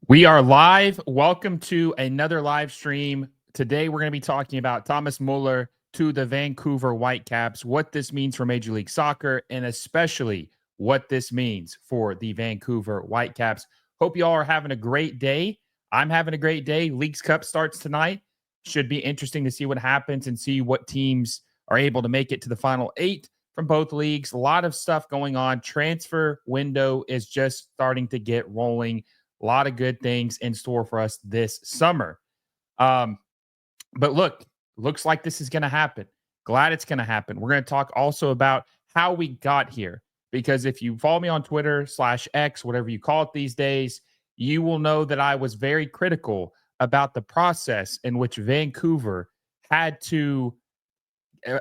We are live. Welcome to another live stream. Today, we're going to be talking about Thomas Müller to the Vancouver Whitecaps, what this means for Major League Soccer, and especially what this means for the Vancouver Whitecaps. Hope you all are having a great day. I'm having a great day. Leagues Cup starts tonight. Should be interesting to see what happens and see what teams are able to make it to the final 8 from both leagues. A lot of stuff going on. Transfer window is just starting to get rolling. A lot of good things in store for us this summer. But looks like this is going to happen. Glad it's going to happen. We're going to talk also about how we got here, because if you follow me on Twitter /X, whatever you call it these days, you will know that I was very critical about the process in which Vancouver had to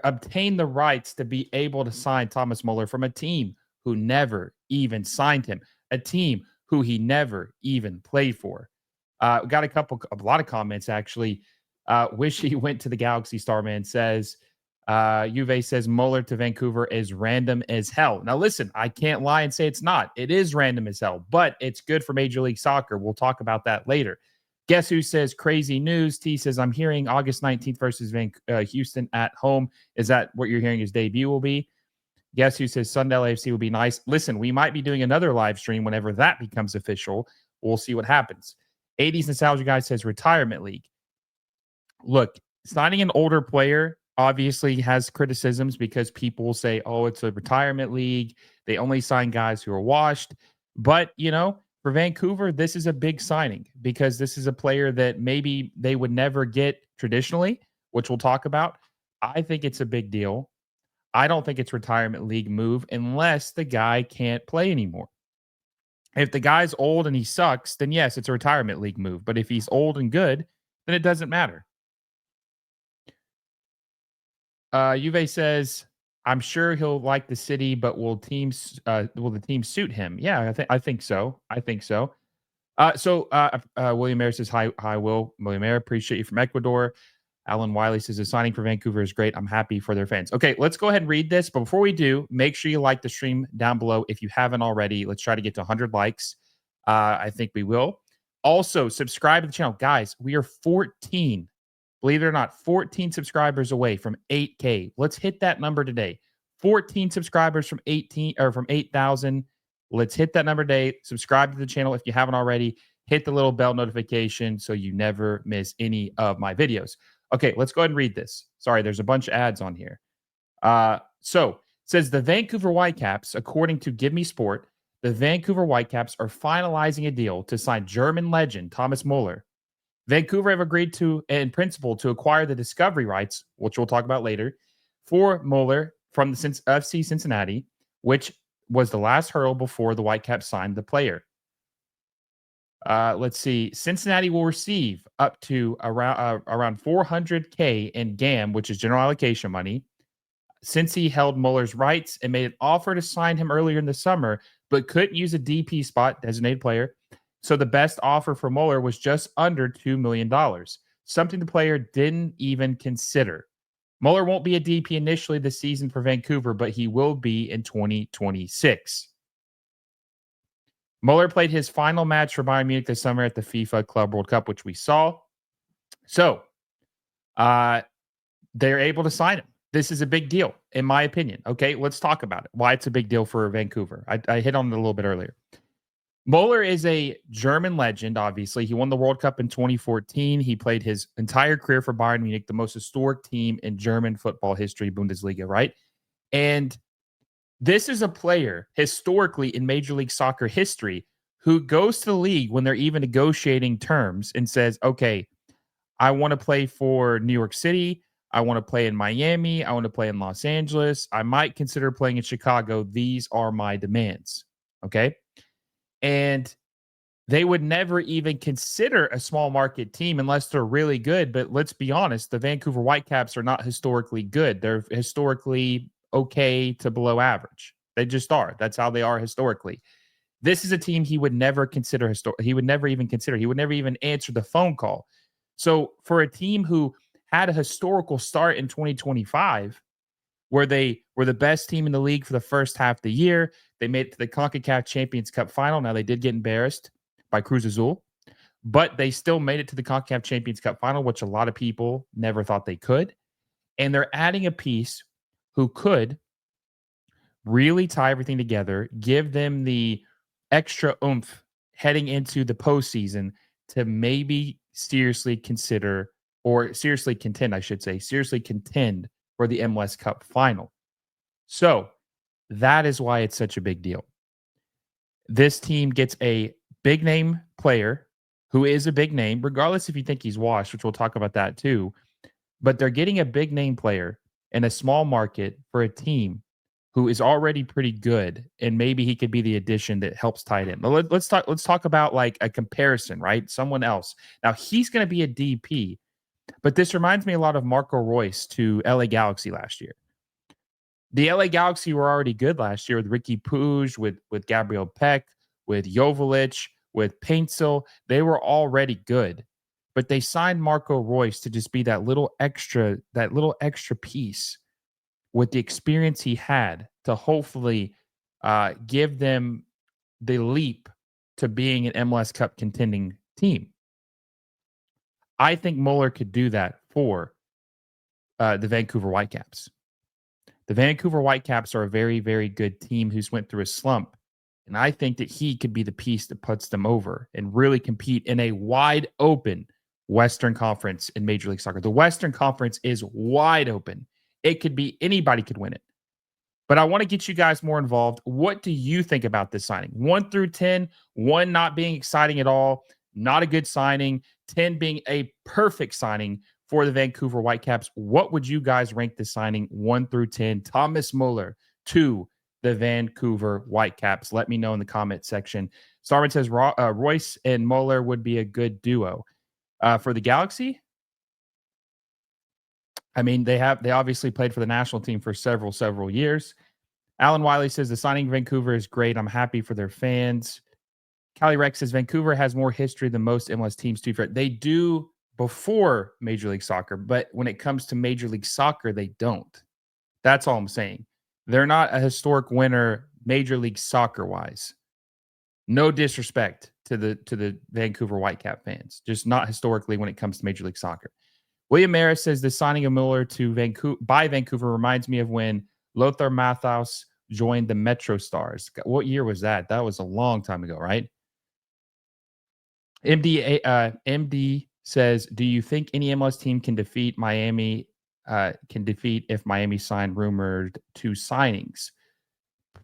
obtain the rights to be able to sign Thomas Müller from a team who never even signed him, a team who he never even played for. Got a lot of comments actually. Wish he went to the Galaxy. Starman says, Juve says Müller to Vancouver is random as hell. Now listen, I can't lie and say it's not. It is random as hell, but it's good for Major League Soccer. We'll talk about that later. Guess who says crazy news? T says, I'm hearing August 19th versus Houston at home. Is that what you're hearing his debut will be? Guess who says Sundell AFC will be nice? Listen, we might be doing another live stream whenever that becomes official. We'll see what happens. 80s Nostalgia Guy says retirement league. Look, signing an older player obviously has criticisms because people will say, oh, it's a retirement league. They only sign guys who are washed. But, for Vancouver, this is a big signing because this is a player that maybe they would never get traditionally, which we'll talk about. I think it's a big deal. I don't think it's retirement league move unless the guy can't play anymore. If the guy's old and he sucks, then yes, it's a retirement league move. But if he's old and good, then it doesn't matter. Juve says, I'm sure he'll like the city, but will the team suit him? Yeah, I think so. William Mayer says, hi, Will. William Mayer, appreciate you from Ecuador. Alan Wiley says the signing for Vancouver is great. I'm happy for their fans. Okay, let's go ahead and read this. But before we do, make sure you like the stream down below if you haven't already. Let's try to get to 100 likes. I think we will. Also, subscribe to the channel. Guys, we are 14, believe it or not, 14 subscribers away from 8K. Let's hit that number today. 14 subscribers from 8,000. Let's hit that number today. Subscribe to the channel if you haven't already. Hit the little bell notification so you never miss any of my videos. Okay, let's go ahead and read this. Sorry, there's a bunch of ads on here. So it says the Vancouver Whitecaps, according to Give Me Sport, the Vancouver Whitecaps are finalizing a deal to sign German legend Thomas Müller. Vancouver have agreed to, in principle, to acquire the discovery rights, which we'll talk about later, for Müller from the FC Cincinnati, which was the last hurdle before the Whitecaps signed the player. Let's see. Cincinnati will receive up to around $400K in GAM, which is general allocation money, since he held Müller's rights and made an offer to sign him earlier in the summer, but couldn't use a DP spot, designated player. So the best offer for Müller was just under $2 million, something the player didn't even consider. Müller won't be a DP initially this season for Vancouver, but he will be in 2026. Müller played his final match for Bayern Munich this summer at the FIFA Club World Cup, which we saw. So they're able to sign him. This is a big deal, in my opinion. Okay, let's talk about it. Why it's a big deal for Vancouver. I hit on it a little bit earlier. Müller is a German legend, obviously. He won the World Cup in 2014. He played his entire career for Bayern Munich, the most historic team in German football history, Bundesliga, right? And this is a player historically in Major League Soccer history who goes to the league when they're even negotiating terms and says, okay, I want to play for New York City. I want to play in Miami. I want to play in Los Angeles. I might consider playing in Chicago. These are my demands. Okay. And they would never even consider a small market team unless they're really good. But let's be honest, the Vancouver Whitecaps are not historically good. They're historically okay to below average. They just are. That's how they are historically. This is a team he would never consider. He would never even answer the phone call. So for a team who had a historical start in 2025, where they were the best team in the league for the first half of the year, they made it to the CONCACAF Champions Cup final. Now they did get embarrassed by Cruz Azul, but they still made it to the CONCACAF Champions Cup final, which a lot of people never thought they could. And they're adding a piece who could really tie everything together, give them the extra oomph heading into the postseason to maybe seriously consider or seriously contend, I should say, seriously contend for the MLS Cup final. So that is why it's such a big deal. This team gets a big name player who is a big name, regardless if you think he's washed, which we'll talk about that too. But they're getting a big name player in a small market for a team who is already pretty good, and maybe he could be the addition that helps tie it in. But let's talk about like a comparison, right? Someone else. Now he's going to be a DP, but this reminds me a lot of Marco Royce to LA Galaxy last year. The LA Galaxy were already good last year with Ricky Puig, with Gabriel Peck, with Joveljic, with Paintsel. They were already good, but they signed Marco Royce to just be that little extra piece with the experience he had to hopefully give them the leap to being an MLS Cup contending team. I think Müller could do that for the Vancouver Whitecaps. The Vancouver Whitecaps are a very, very good team who's went through a slump. And I think that he could be the piece that puts them over and really compete in a wide open Western Conference in Major League Soccer. The Western Conference is wide open. It could be anybody could win it. But I want to get you guys more involved. What do you think about this signing? 1 through 10, 1 not being exciting at all, not a good signing, 10 being a perfect signing for the Vancouver Whitecaps. What would you guys rank the signing 1 through 10? Thomas Müller to the Vancouver Whitecaps. Let me know in the comment section. Starman says Royce and Müller would be a good duo. For the Galaxy, I mean, they obviously played for the national team for several years. Alan Wiley says the signing of Vancouver is great. I'm happy for their fans. Callie Rex says Vancouver has more history than most MLS teams do. They do before Major League Soccer, but when it comes to Major League Soccer, they don't. That's all I'm saying. They're not a historic winner Major League Soccer wise. No disrespect to the Vancouver Whitecap fans, just not historically when it comes to Major League Soccer. William Maris says the signing of Müller to Vancouver reminds me of when Lothar Matthaus joined the Metro Stars. What year was that? That was a long time ago, right? MD says, do you think any MLS team can defeat Miami? If Miami signed rumored 2 signings?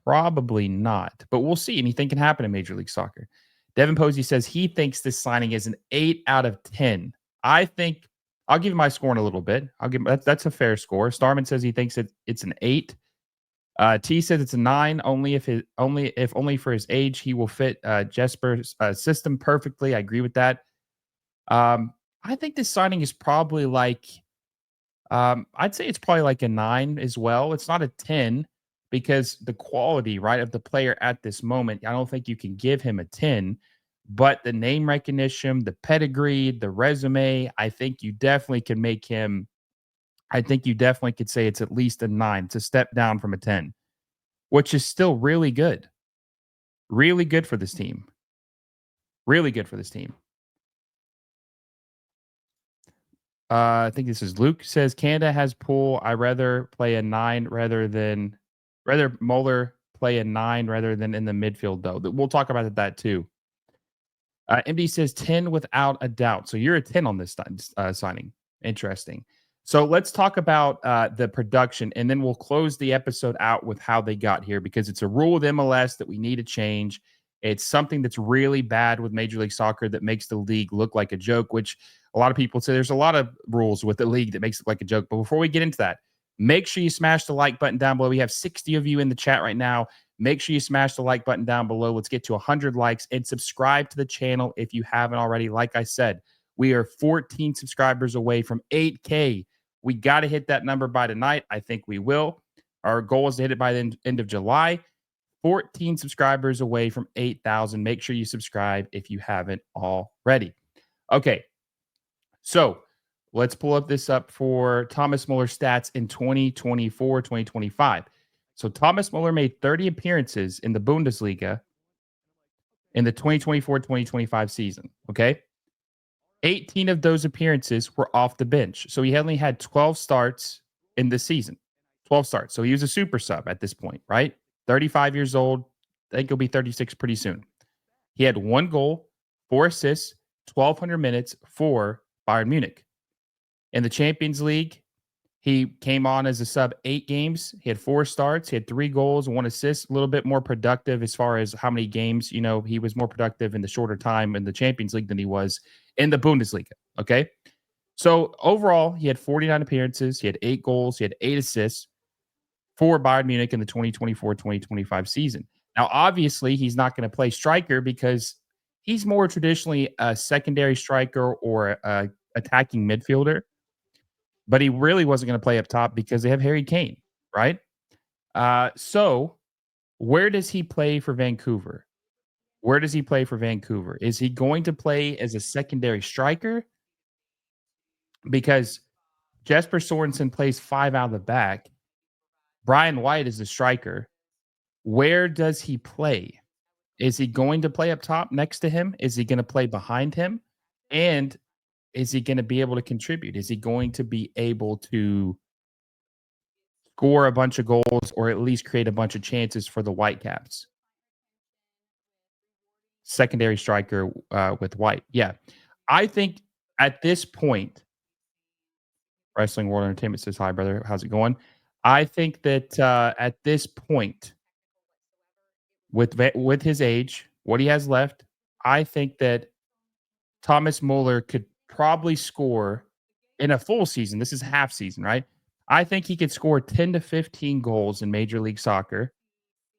Probably not, but we'll see. Anything can happen in Major League Soccer. Devin Posey says he thinks this signing is an 8 out of 10. I think I'll give my score in a little bit. That's a fair score. Starman says he thinks it's an 8. T says it's a 9. Only for his age, he will fit Jesper's system perfectly. I agree with that. I think this signing is probably like, I'd say it's probably like a 9 as well. It's not a 10 because the quality, right, of the player at this moment, I don't think you can give him a 10. But the name recognition, the pedigree, the resume, I think you definitely can make him. I think you definitely could say it's at least a 9. It's a step down from a 10, which is still really good. Really good for this team. Really good for this team. I think this is Luke says Canada has pull. I rather play a 9 rather Müller play a 9 rather than in the midfield, though. We'll talk about that too. MD says 10 without a doubt. So you're a 10 on this signing. Interesting. So let's talk about the production, and then we'll close the episode out with how they got here, because it's a rule with MLS that we need to change. It's something that's really bad with Major League Soccer that makes the league look like a joke, which a lot of people say there's a lot of rules with the league that makes it like a joke. But before we get into that, make sure you smash the like button down below. We have 60 of you in the chat right now. Make sure you smash the like button down below. Let's get to 100 likes, and subscribe to the channel if you haven't already. Like I said, we are 14 subscribers away from 8K. We got to hit that number by tonight. I think we will. Our goal is to hit it by the end of July. 14 subscribers away from 8,000. Make sure you subscribe if you haven't already. Okay, so let's pull this up for Thomas Müller stats in 2024-2025. So Thomas Müller made 30 appearances in the Bundesliga in the 2024-2025 season, okay? 18 of those appearances were off the bench. So he only had 12 starts in the season. 12 starts. So he was a super sub at this point, right? 35 years old. I think he'll be 36 pretty soon. He had 1 goal, 4 assists, 1,200 minutes for Bayern Munich. In the Champions League, he came on as a sub 8 games. He had 4 starts. He had 3 goals, 1 assist, a little bit more productive as far as how many games. He was more productive in the shorter time in the Champions League than he was in the Bundesliga. Okay. So overall, he had 49 appearances. He had 8 goals. He had 8 assists for Bayern Munich in the 2024-2025 season. Now, obviously, he's not going to play striker because he's more traditionally a secondary striker or a attacking midfielder, but he really wasn't going to play up top because they have Harry Kane, right? So where does he play for Vancouver? Where does he play for Vancouver? Is he going to play as a secondary striker? Because Jesper Sorensen plays 5 out of the back. Brian White is the striker. Where does he play? Is he going to play up top next to him? Is he going to play behind him? And is he going to be able to contribute? Is he going to be able to score a bunch of goals or at least create a bunch of chances for the Whitecaps? Secondary striker with White. Yeah. I think at this point, Wrestling World Entertainment says, hi, brother. How's it going? I think that at this point, with his age, what he has left, I think that Thomas Müller could probably score in a full season. This is half season, right? I think he could score 10 to 15 goals in Major League Soccer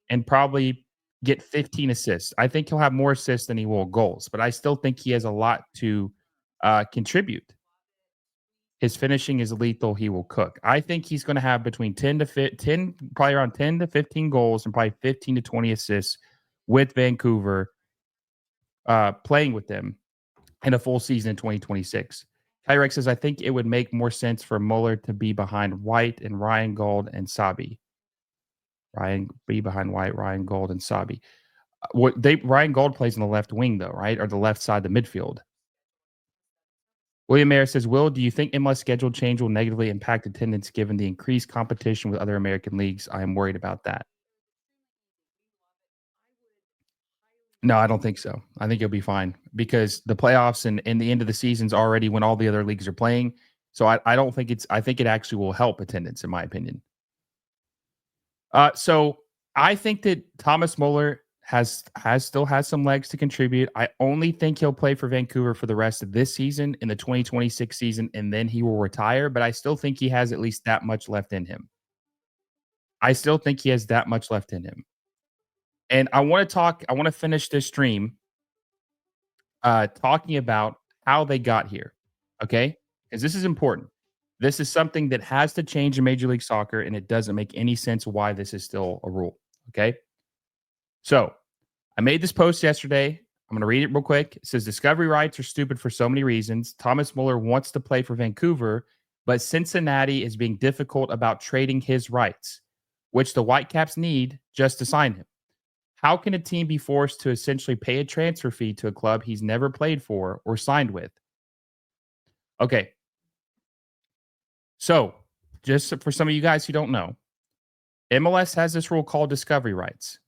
and probably get 15 assists. I think he'll have more assists than he will goals, but I still think he has a lot to contribute. His finishing is lethal. He will cook. I think he's going to have between 10, probably around 10 to 15 goals and probably 15 to 20 assists with Vancouver, playing with them in a full season in 2026. Kyrex says, I think it would make more sense for Muller to be behind White and Ryan Gold and Sabi. Ryan Gold and Sabi. Ryan Gold plays on the left wing though, right? Or the left side of the midfield. William Mayer says, Will, do you think MLS schedule change will negatively impact attendance given the increased competition with other American leagues? I am worried about that. No, I don't think so. I think you'll be fine because the playoffs and the end of the season's already when all the other leagues are playing. So I don't think I think it actually will help attendance, in my opinion. So I think that Thomas Muller still has some legs to contribute. I only think he'll play for Vancouver for the rest of this season in the 2026 season, and then he will retire. But I still think he has at least that much left in him. I still think he has that much left in him. And I want to finish this stream talking about how they got here. Okay. Because this is important. This is something that has to change in Major League Soccer, and it doesn't make any sense why this is still a rule. Okay. So I made this post yesterday. I'm going to read it real quick. It says discovery rights are stupid for so many reasons. Thomas Muller wants to play for Vancouver, but Cincinnati is being difficult about trading his rights, which the Whitecaps need just to sign him. How can a team be forced to essentially pay a transfer fee to a club he's never played for or signed with? Okay. So, just for some of you guys who don't know, MLS has this rule called discovery rights.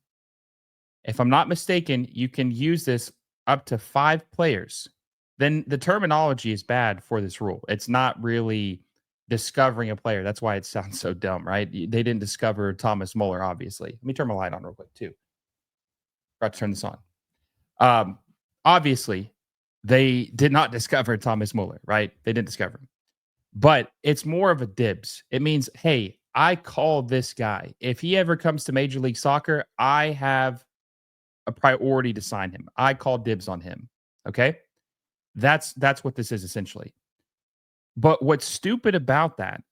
If I'm not mistaken, you can use this up to 5 players. Then the terminology is bad for this rule. It's not really discovering a player. That's why it sounds so dumb, right? They didn't discover Thomas Muller, obviously. Let me turn my light on real quick, too. Forgot to turn this on. Obviously, they did not discover Thomas Muller, right? They didn't discover him. But it's more of a dibs. It means, hey, I called this guy. If he ever comes to Major League Soccer, I have a priority to sign him. I call dibs on him. Okay? That's what this is essentially. But what's stupid about that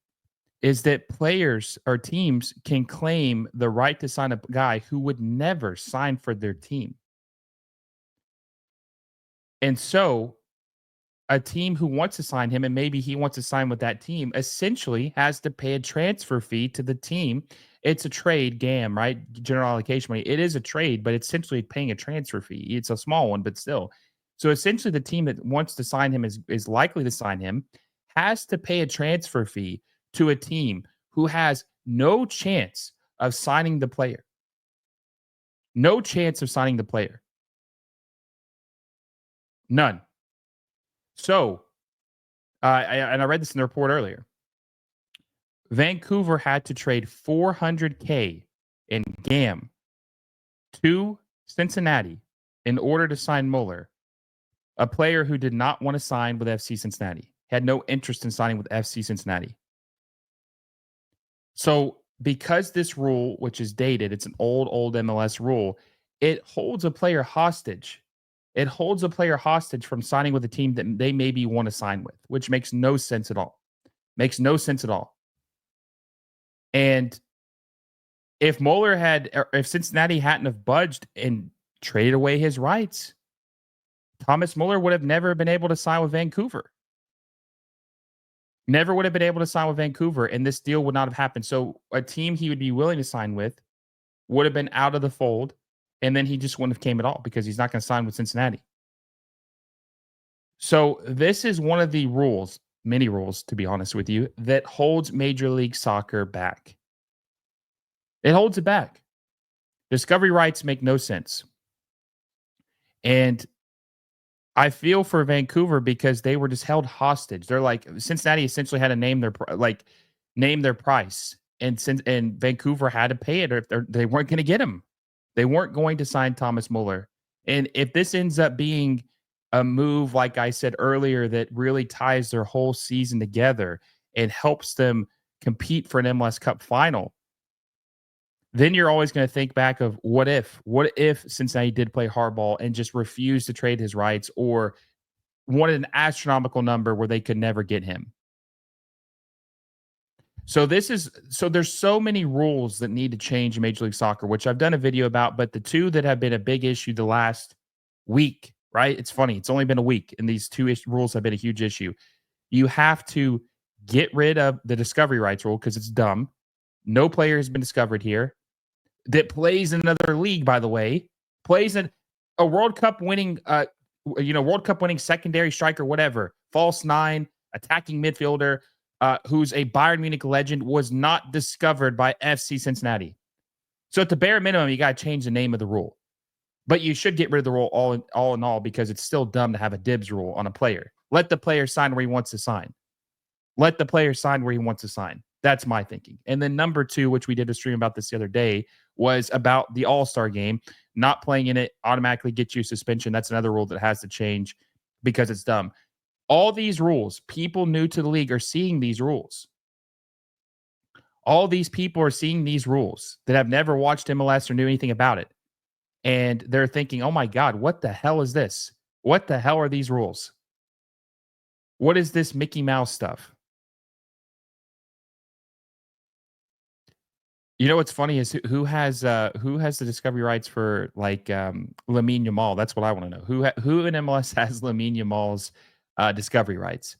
is that players or teams can claim the right to sign a guy who would never sign for their team. And so a team who wants to sign him and maybe he wants to sign with that team essentially has to pay a transfer fee to the team. It's a trade, GAM, right? General allocation money. It is a trade, but it's essentially paying a transfer fee. It's a small one, but still. So essentially, the team that wants to sign him is likely to sign him, has to pay a transfer fee to a team who has no chance of signing the player. No chance of signing the player. None. So, and I read this in the report earlier. Vancouver had to trade $400K in GAM to Cincinnati in order to sign Müller, a player who did not want to sign with FC Cincinnati, had no interest in signing with FC Cincinnati. So, because this rule, which is dated, it's an old MLS rule, it holds a player hostage. It holds a player hostage from signing with a team that they maybe want to sign with, which makes no sense at all. Makes no sense at all. And if Müller had, or if Cincinnati hadn't have budged and traded away his rights, Thomas Müller would have never been able to sign with Vancouver. Never would have been able to sign with Vancouver, and this deal would not have happened. So a team he would be willing to sign with would have been out of the fold, and then he just wouldn't have came at all because he's not going to sign with Cincinnati. So this is one of the rules, many rules, to be honest with you, that holds Major League Soccer back. It holds it back. Discovery rights make no sense. And I feel for Vancouver because they were just held hostage. They're like Cincinnati essentially had to name their price, and Vancouver had to pay it, or if they weren't going to get him. They weren't going to sign Thomas Müller. And if this ends up being a move, like I said earlier, that really ties their whole season together and helps them compete for an MLS Cup final, then you're always going to think back of what if Cincinnati did play hardball and just refused to trade his rights or wanted an astronomical number where they could never get him. So there's so many rules that need to change in Major League Soccer, which I've done a video about, but the two that have been a big issue the last week, right? It's funny. It's only been a week and these two rules have been a huge issue. You have to get rid of the discovery rights rule because it's dumb. No player has been discovered here that plays in another league, by the way, plays in a World Cup winning, World Cup winning secondary striker, whatever, false nine, attacking midfielder, who's a Bayern Munich legend, was not discovered by FC Cincinnati. So at the bare minimum, you got to change the name of the rule. But you should get rid of the rule all in all because it's still dumb to have a dibs rule on a player. Let the player sign where he wants to sign. Let the player sign where he wants to sign. That's my thinking. And then number two, which we did a stream about this the other day, was about the All-Star game. Not playing in it automatically gets you suspension. That's another rule that has to change because it's dumb. All these rules, people new to the league are seeing these rules. All these people are seeing these rules that have never watched MLS or knew anything about it. And they're thinking, oh my God, what the hell is this? What the hell are these rules? What is this Mickey Mouse stuff? You know what's funny is who has the discovery rights for like Lamine Yamal? That's what I want to know. Who in MLS has Lamine Yamal's discovery rights?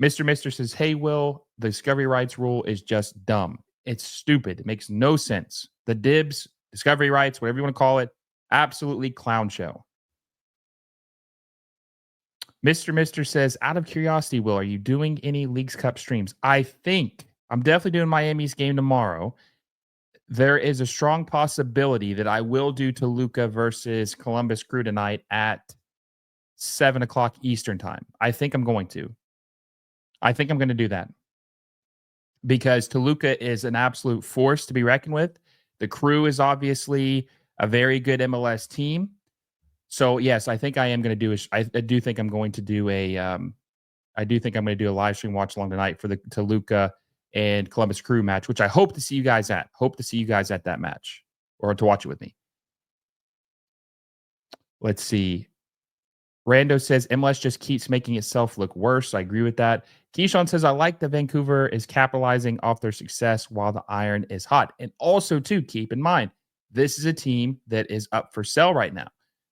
Mr. says, "Hey Will, the discovery rights rule is just dumb. It's stupid. It makes no sense. The dibs, discovery rights, whatever you want to call it, absolutely clown show." Mr. says, "Out of curiosity, Will, are you doing any Leagues Cup streams?" I think I'm definitely doing Miami's game tomorrow. There is a strong possibility that I will do Toluca versus Columbus Crew tonight at 7:00 Eastern time. I think I'm going to do that because Toluca is an absolute force to be reckoned with. The Crew is obviously a very good MLS team. So yes, I think I am going to do I do think I'm going to do a live stream watch along tonight for the Toluca and Columbus Crew match, which I hope to see you guys at. Hope to see you guys at that match or to watch it with me. Let's see. Rando says MLS just keeps making itself look worse. I agree with that. Keyshawn says, I like that Vancouver is capitalizing off their success while the iron is hot. And also, too, keep in mind, this is a team that is up for sale right now.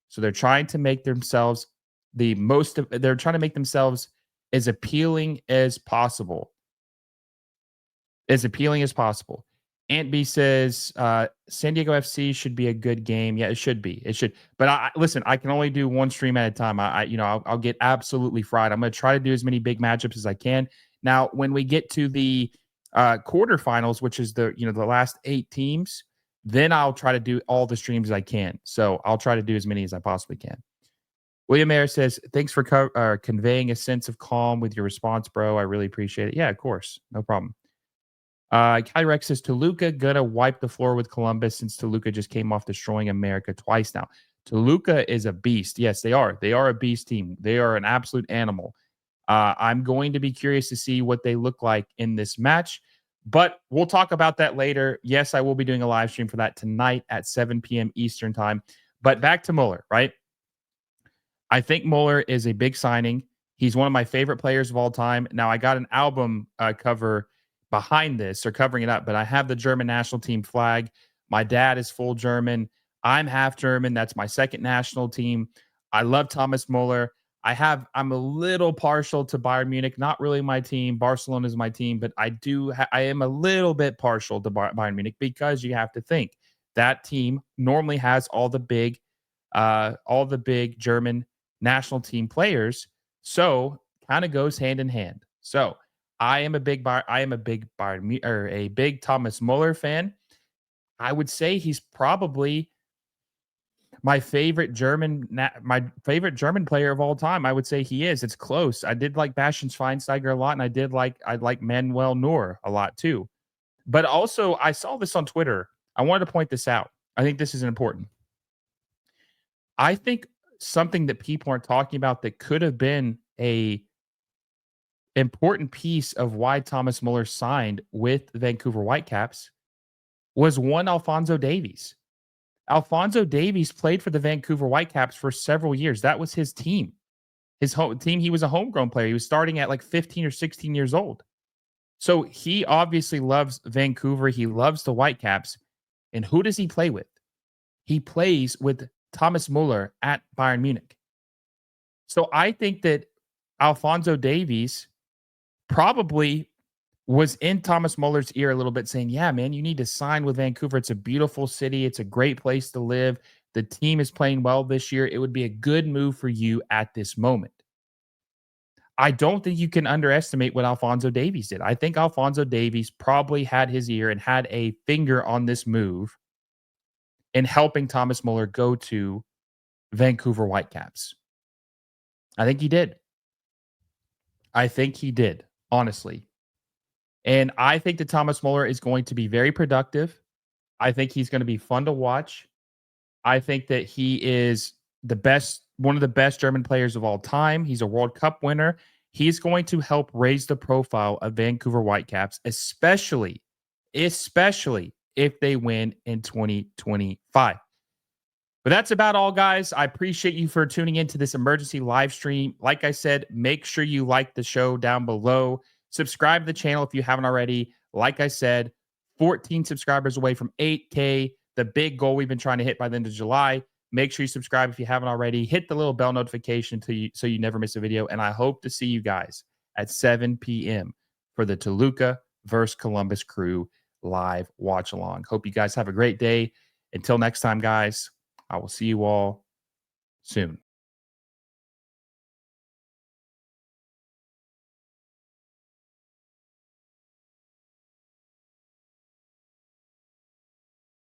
So they're trying to make themselves they're trying to make themselves as appealing as possible. As appealing as possible. Ant B says San Diego FC should be a good game. Yeah, it should be. It should. But listen. I can only do one stream at a time. I'll get absolutely fried. I'm going to try to do as many big matchups as I can. Now, when we get to the quarterfinals, which is the last 8 teams, then I'll try to do all the streams I can. So I'll try to do as many as I possibly can. William Mayer says, thanks for conveying a sense of calm with your response, bro. I really appreciate it. Yeah, of course. No problem. Kai Rex says, Toluca gonna wipe the floor with Columbus since Toluca just came off destroying America twice now. Toluca is a beast. Yes, they are. They are a beast team. They are an absolute animal. I'm going to be curious to see what they look like in this match, but we'll talk about that later. Yes, I will be doing a live stream for that tonight at 7 p.m. Eastern time. But back to Müller, right? I think Müller is a big signing. He's one of my favorite players of all time. Now, I got an album cover behind this or covering it up, but I have the German national team flag. My dad is full German. I'm half German. That's my second national team. I love Thomas Müller. I'm a little partial to Bayern Munich, not really my team. Barcelona is my team, but I am a little bit partial to Bayern Munich because you have to think that team normally has all the big German national team players. So kind of goes hand in hand. So I am a big Bayern or a big Thomas Müller fan. I would say he's probably my favorite German player of all time. I would say he is. It's close. I did like Bastian Schweinsteiger a lot, and I like Manuel Neuer a lot too. But also, I saw this on Twitter. I wanted to point this out. I think this is important. I think something that people aren't talking about that could have been a important piece of why Thomas Müller signed with the Vancouver Whitecaps was one Alphonso Davies. Alphonso Davies played for the Vancouver Whitecaps for several years. That was his team. His home team, he was a homegrown player. He was starting at like 15 or 16 years old. So he obviously loves Vancouver. He loves the Whitecaps. And who does he play with? He plays with Thomas Müller at Bayern Munich. So I think that Alphonso Davies probably was in Thomas Muller's ear a little bit saying, yeah, man, you need to sign with Vancouver. It's a beautiful city. It's a great place to live. The team is playing well this year. It would be a good move for you at this moment. I don't think you can underestimate what Alphonso Davies did. I think Alphonso Davies probably had his ear and had a finger on this move in helping Thomas Müller go to Vancouver Whitecaps. I think he did. Honestly. And I think that Thomas Müller is going to be very productive. I think he's going to be fun to watch. I think that he is one of the best German players of all time. He's a World Cup winner. He's going to help raise the profile of Vancouver Whitecaps, especially if they win in 2025. But that's about all, guys. I appreciate you for tuning into this emergency live stream. Like I said, make sure you like the show down below. Subscribe to the channel if you haven't already. Like I said, 14 subscribers away from 8K, the big goal we've been trying to hit by the end of July. Make sure you subscribe if you haven't already. Hit the little bell notification so you never miss a video. And I hope to see you guys at 7 p.m. for the Toluca versus Columbus Crew live watch along. Hope you guys have a great day. Until next time, guys, I will see you all soon.